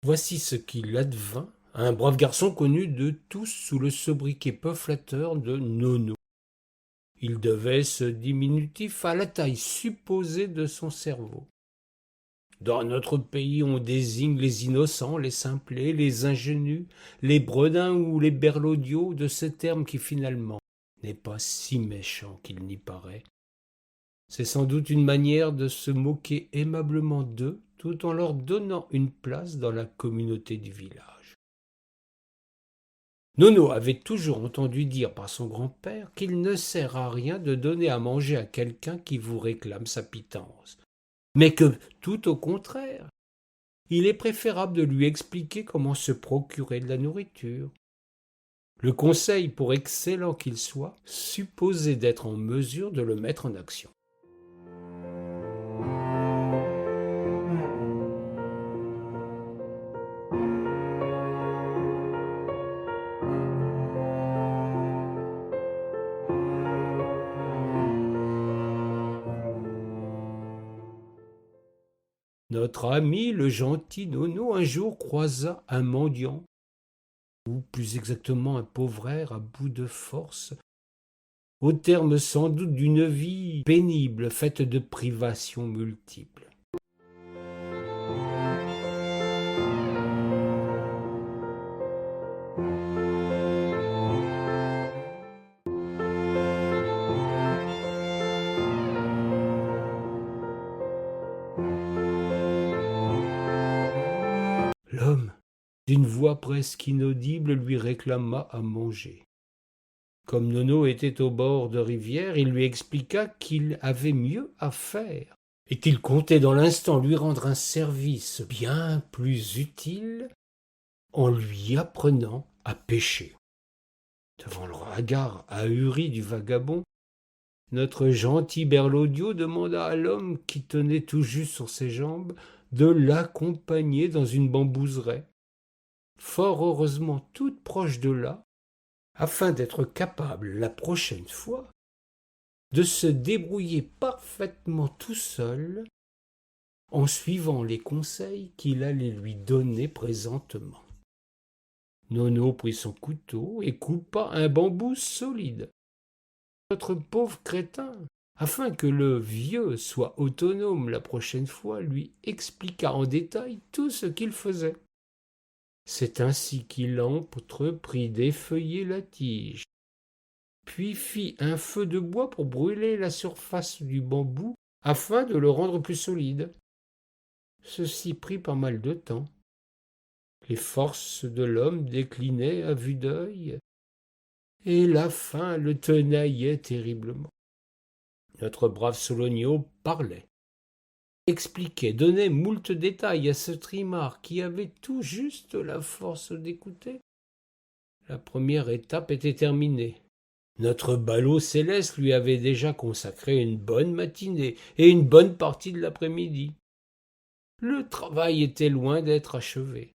Voici ce qu'il advint à un brave garçon connu de tous sous le sobriquet peu flatteur de Nono. Il devait ce diminutif à la taille supposée de son cerveau. Dans notre pays, on désigne les innocents, les simplets, les ingénus, les bredins ou les berlaudiaux de ce terme qui finalement n'est pas si méchant qu'il n'y paraît. C'est sans doute une manière de se moquer aimablement d'eux tout en leur donnant une place dans la communauté du village. Nono avait toujours entendu dire par son grand-père qu'il ne sert à rien de donner à manger à quelqu'un qui vous réclame sa pitance, mais que, tout au contraire, il est préférable de lui expliquer comment se procurer de la nourriture. Le conseil, pour excellent qu'il soit, supposait d'être en mesure de le mettre en action. Notre ami le gentil Nono un jour croisa un mendiant, ou plus exactement un pauvre à bout de force, au terme sans doute d'une vie pénible faite de privations multiples. L'homme, d'une voix presque inaudible, lui réclama à manger. Comme Nono était au bord de rivière, il lui expliqua qu'il avait mieux à faire et qu'il comptait dans l'instant lui rendre un service bien plus utile en lui apprenant à pêcher. Devant le regard ahuri du vagabond, notre gentil Berlaudio demanda à l'homme qui tenait tout juste sur ses jambes de l'accompagner dans une bambouseraie, fort heureusement toute proche de là, afin d'être capable, la prochaine fois, de se débrouiller parfaitement tout seul en suivant les conseils qu'il allait lui donner présentement. Nono prit son couteau et coupa un bambou solide. Notre pauvre crétin, afin que le vieux soit autonome la prochaine fois, lui expliqua en détail tout ce qu'il faisait. C'est ainsi qu'il entreprit d'effeuiller la tige, puis fit un feu de bois pour brûler la surface du bambou afin de le rendre plus solide. Ceci prit pas mal de temps. Les forces de l'homme déclinaient à vue d'œil, et la faim le tenaillait terriblement. Notre brave Sologno parlait, expliquait, donnait moult détails à ce trimard qui avait tout juste la force d'écouter. La première étape était terminée. Notre ballot céleste lui avait déjà consacré une bonne matinée et une bonne partie de l'après-midi. Le travail était loin d'être achevé.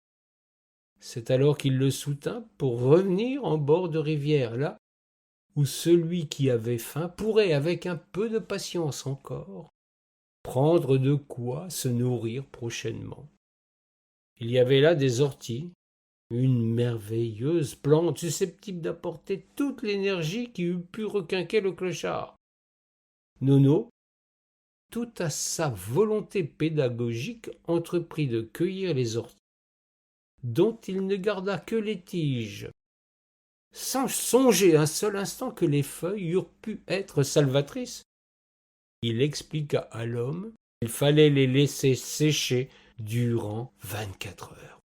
C'est alors qu'il le soutint pour revenir en bord de rivière, là où celui qui avait faim pourrait, avec un peu de patience encore, prendre de quoi se nourrir prochainement. Il y avait là des orties, une merveilleuse plante susceptible d'apporter toute l'énergie qui eût pu requinquer le clochard. Nono, tout à sa volonté pédagogique, entreprit de cueillir les orties, dont il ne garda que les tiges, sans songer un seul instant que les feuilles eurent pu être salvatrices. Il expliqua à l'homme qu'il fallait les laisser sécher durant 24 heures.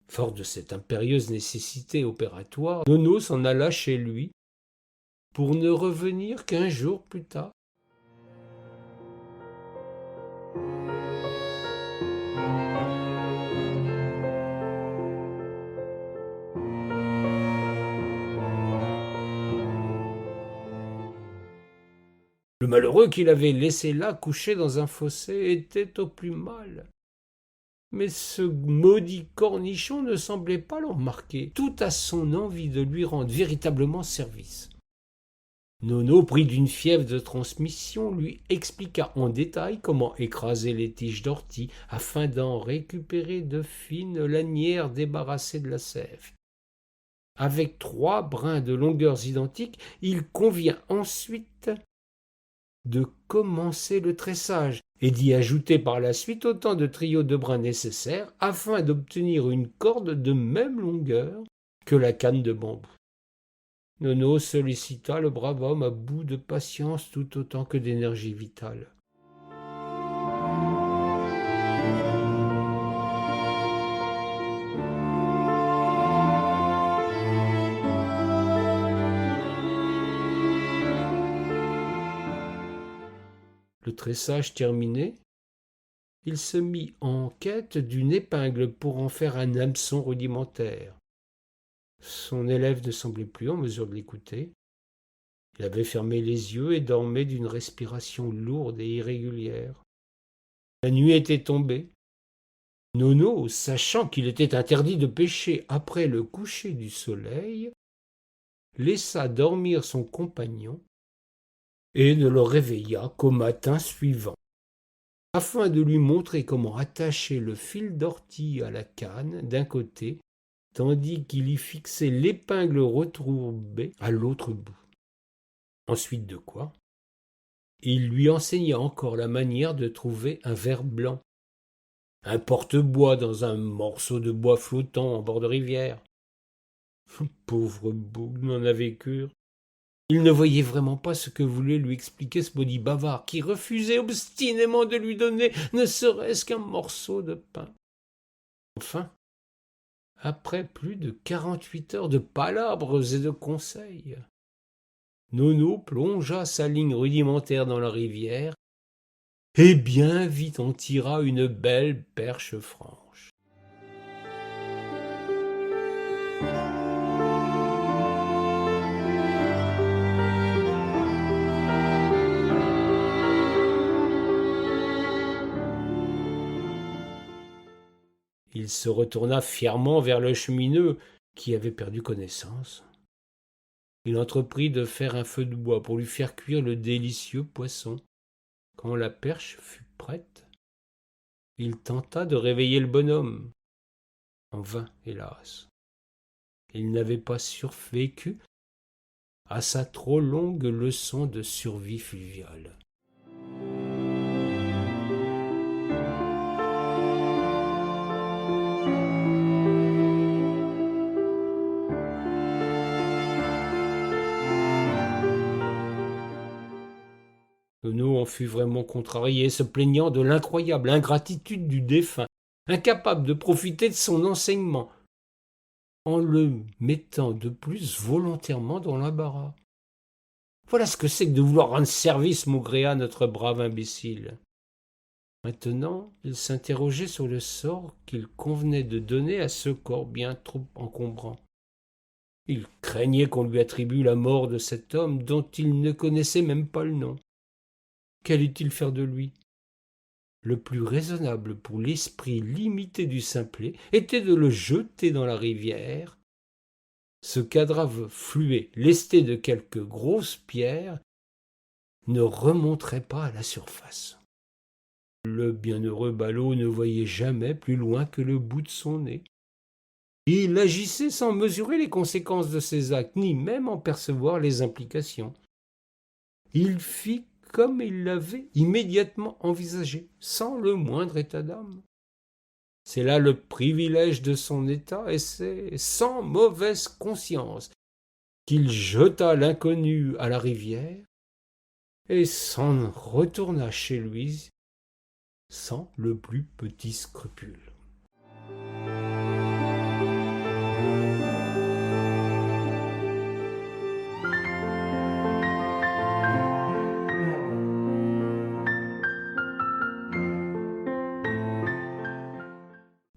Fort de cette impérieuse nécessité opératoire, Nono s'en alla chez lui pour ne revenir qu'1 jour plus tard. Le malheureux qu'il avait laissé là couché dans un fossé était au plus mal. Mais ce maudit cornichon ne semblait pas le remarquer, tout à son envie de lui rendre véritablement service. Nono, pris d'une fièvre de transmission, lui expliqua en détail comment écraser les tiges d'ortie afin d'en récupérer de fines lanières débarrassées de la sève. Avec 3 brins de longueurs identiques, il convient ensuite de commencer le tressage et d'y ajouter par la suite autant de trios de brins nécessaires afin d'obtenir une corde de même longueur que la canne de bambou. Nono sollicita le brave homme à bout de patience tout autant que d'énergie vitale. Le tressage terminé, il se mit en quête d'une épingle pour en faire un hameçon rudimentaire. Son élève ne semblait plus en mesure de l'écouter. Il avait fermé les yeux et dormait d'une respiration lourde et irrégulière. La nuit était tombée. Nono, sachant qu'il était interdit de pêcher après le coucher du soleil, laissa dormir son compagnon et ne le réveilla qu'au matin suivant, afin de lui montrer comment attacher le fil d'ortie à la canne d'un côté, tandis qu'il y fixait l'épingle retrourbée à l'autre bout. Ensuite de quoi, il lui enseigna encore la manière de trouver un ver blanc, un porte-bois dans un morceau de bois flottant en bord de rivière. Pauvre bouc n'en avait cure. Il ne voyait vraiment pas ce que voulait lui expliquer ce maudit bavard qui refusait obstinément de lui donner ne serait-ce qu'un morceau de pain. Enfin, après plus de 48 heures de palabres et de conseils, Nono plongea sa ligne rudimentaire dans la rivière et bien vite en tira une belle perche franche. Il se retourna fièrement vers le chemineux qui avait perdu connaissance. Il entreprit de faire un feu de bois pour lui faire cuire le délicieux poisson. Quand la perche fut prête, il tenta de réveiller le bonhomme. En vain, hélas. Il n'avait pas survécu à sa trop longue leçon de survie fluviale. Nono en fut vraiment contrarié, se plaignant de l'incroyable ingratitude du défunt, incapable de profiter de son enseignement, en le mettant de plus volontairement dans l'embarras. Voilà ce que c'est que de vouloir rendre service, maugréa à notre brave imbécile. Maintenant, il s'interrogeait sur le sort qu'il convenait de donner à ce corps bien trop encombrant. Il craignait qu'on lui attribue la mort de cet homme dont il ne connaissait même pas le nom. Qu'allait-il faire de lui? Le plus raisonnable pour l'esprit limité du simplet était de le jeter dans la rivière. Ce cadavre fluet, lesté de quelques grosses pierres, ne remonterait pas à la surface. Le bienheureux ballot ne voyait jamais plus loin que le bout de son nez. Il agissait sans mesurer les conséquences de ses actes, ni même en percevoir les implications. Il fit comme il l'avait immédiatement envisagé, sans le moindre état d'âme. C'est là le privilège de son état, et c'est sans mauvaise conscience qu'il jeta l'inconnu à la rivière et s'en retourna chez lui sans le plus petit scrupule.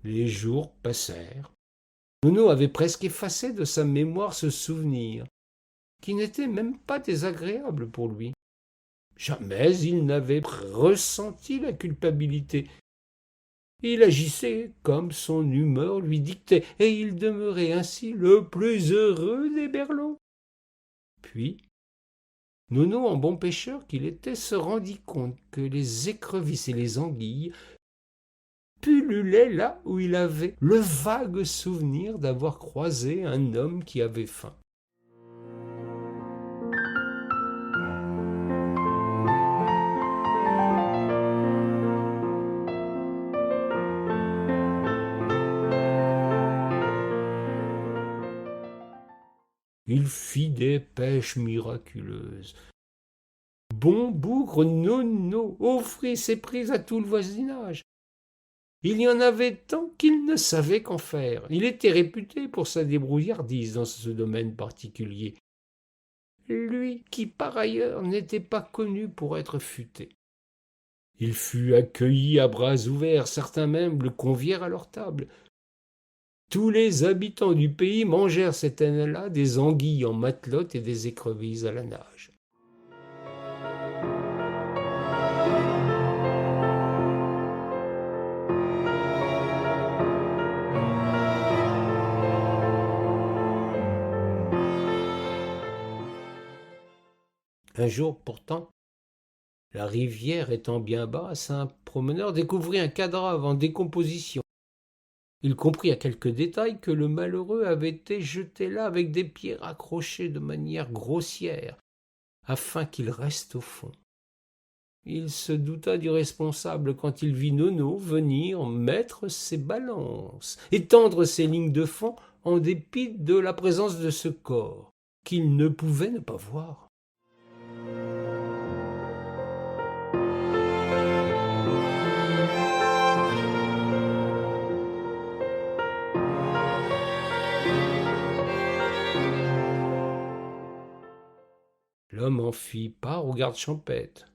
Les jours passèrent. Nono avait presque effacé de sa mémoire ce souvenir, qui n'était même pas désagréable pour lui. Jamais il n'avait ressenti la culpabilité. Il agissait comme son humeur lui dictait, et il demeurait ainsi le plus heureux des berlots. Puis, Nono, en bon pêcheur qu'il était, se rendit compte que les écrevisses et les anguilles pullulaient là où il avait le vague souvenir d'avoir croisé un homme qui avait faim. Il fit des pêches miraculeuses. Bon bougre Nono offrit ses prises à tout le voisinage. Il y en avait tant qu'il ne savait qu'en faire. Il était réputé pour sa débrouillardise dans ce domaine particulier. Lui qui, par ailleurs, n'était pas connu pour être futé. Il fut accueilli à bras ouverts, certains même le convièrent à leur table. Tous les habitants du pays mangèrent cette année-là des anguilles en matelote et des écrevisses à la nage. Un jour pourtant, la rivière étant bien basse, un promeneur découvrit un cadavre en décomposition. Il comprit à quelques détails que le malheureux avait été jeté là avec des pierres accrochées de manière grossière, afin qu'il reste au fond. Il se douta du responsable quand il vit Nono venir mettre ses balances et tendre ses lignes de fond en dépit de la présence de ce corps, qu'il ne pouvait ne pas voir. L'homme en fit part au garde champêtre,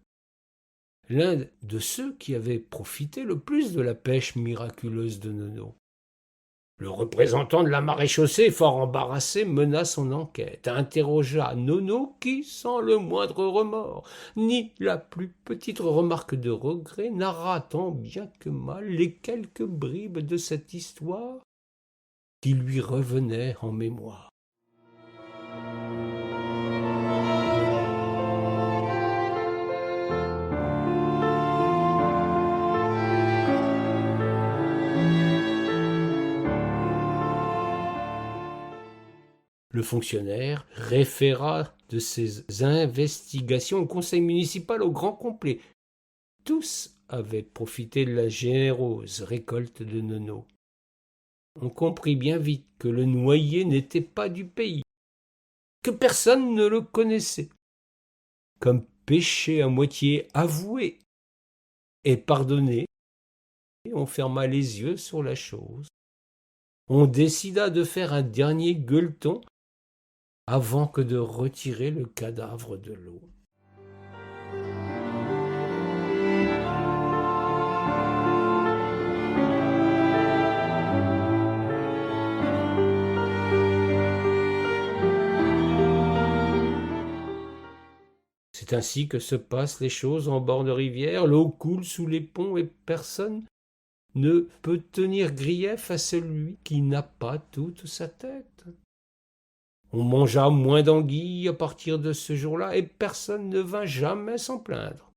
l'un de ceux qui avaient profité le plus de la pêche miraculeuse de Nono. Le représentant de la maréchaussée, fort embarrassé, mena son enquête, interrogea Nono qui, sans le moindre remords, ni la plus petite remarque de regret, narra tant bien que mal les quelques bribes de cette histoire qui lui revenaient en mémoire. Le fonctionnaire référa de ses investigations au conseil municipal au grand complet. Tous avaient profité de la généreuse récolte de Nono. On comprit bien vite que le noyé n'était pas du pays, que personne ne le connaissait. Comme péché à moitié avoué et pardonné, on ferma les yeux sur la chose. On décida de faire un dernier gueuleton avant que de retirer le cadavre de l'eau. C'est ainsi que se passent les choses en bord de rivière. L'eau coule sous les ponts et personne ne peut tenir grief à celui qui n'a pas toute sa tête. On mangea moins d'anguilles à partir de ce jour-là, et personne ne vint jamais s'en plaindre.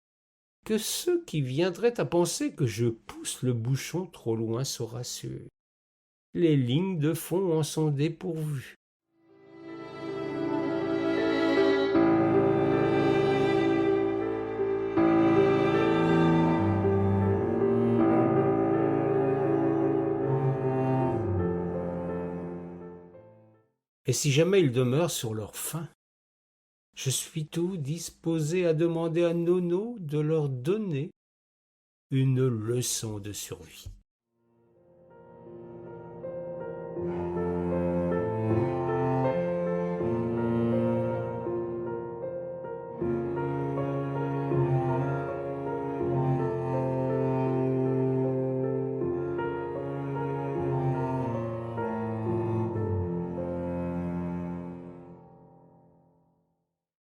Que ceux qui viendraient à penser que je pousse le bouchon trop loin se rassurent. Les lignes de fond en sont dépourvues. Et si jamais ils demeurent sur leur faim, je suis tout disposé à demander à Nono de leur donner une leçon de survie.